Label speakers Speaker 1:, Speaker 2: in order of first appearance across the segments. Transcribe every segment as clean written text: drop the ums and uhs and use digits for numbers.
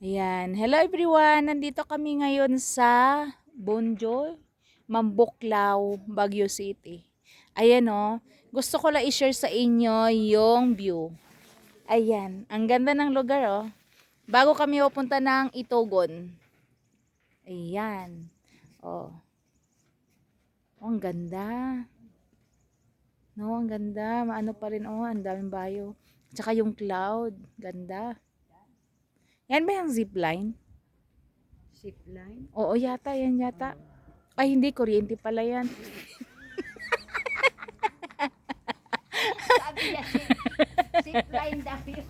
Speaker 1: Ayan. Hello everyone. Nandito kami ngayon sa Bonjoy, Mambuklao, Baguio City. Ayan o. Gusto ko lang i-share sa inyo yung view. Ayan. Ang ganda ng lugar o. Bago kami pupunta ng Itogon. Ayan. Oh. Ang ganda. No, ang ganda. Maano pa rin oh. Ang daming bayo. Tsaka yung cloud. Ganda. Yan ba yung zipline?
Speaker 2: Zipline?
Speaker 1: Oo, yata. Yan yata. Ay, hindi. Kuryente pala yan.
Speaker 2: Sabi niya, zipline daw yun.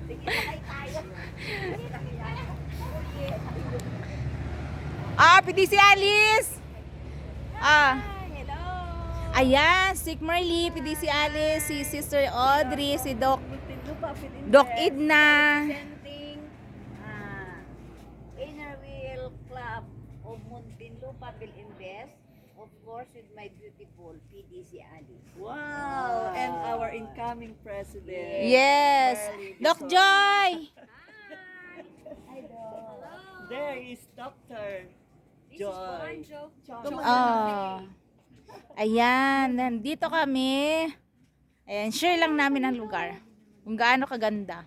Speaker 2: Sige, sakay tayo.
Speaker 1: PDC Alice!
Speaker 2: Hello!
Speaker 1: Ayan, si Marley, PDC Alice, si Sister Audrey, si Doc Edna.
Speaker 2: Presenting Inner Wheel Club of Muntinlupa will invest, of course, with my beautiful PDC Alice.
Speaker 3: Wow! And our incoming president.
Speaker 1: Yes! Doc Joy!
Speaker 2: Hi, Doc.
Speaker 3: There is Dr. Joy.
Speaker 1: Ayan, nandito kami. Ayan, share lang namin ang lugar. Kung gaano kaganda.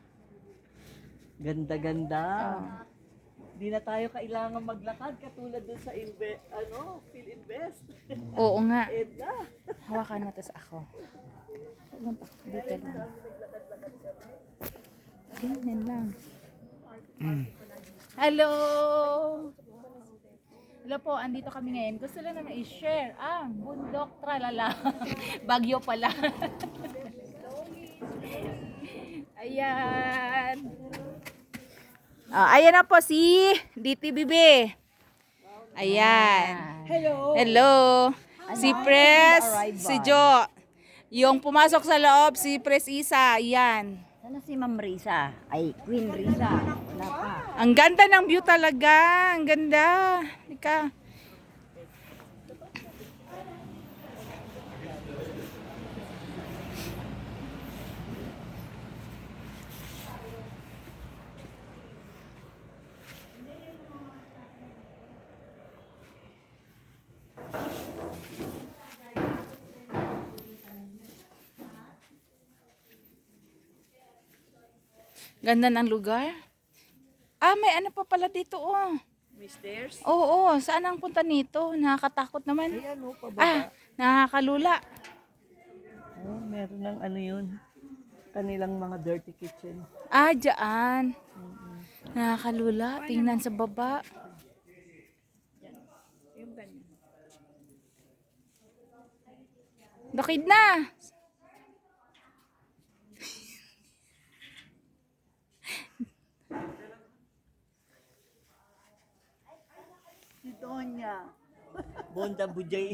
Speaker 3: Ganda-ganda. Di na tayo kailangan maglakad katulad dun sa PhilInvest.
Speaker 1: Oo nga.
Speaker 3: Edna.
Speaker 1: Hawakan mo tas ako. Dito lang. Ganyan lang. Hello! Hello po, andito kami ngayon. Gusto lang naman i-share ang bundok tralala. Bagyo pala. Ayan. Ayan na po si DTBB. Ayan.
Speaker 3: Hello.
Speaker 1: Hello. Si Pres, si Jo. Yung pumasok sa loob, si Pres Isa. Ayan.
Speaker 2: Sana si Ma'am Risa? Ay, Queen Risa. Wala pa.
Speaker 1: Ang ganda ng view talaga. Ang ganda. Ika. Ganda ng lugar. May ano pa pala dito oh.
Speaker 3: Misters.
Speaker 1: Oo, saan ang punta nito? Nakakatakot naman.
Speaker 3: Ayan o, pababa.
Speaker 1: Nakakalula.
Speaker 3: Meron ng ano yun. Kanilang mga dirty kitchen.
Speaker 1: Diyan. Nakakalula. Tingnan sa baba. Dokid na.
Speaker 3: Si Donya. Bonda Bujay.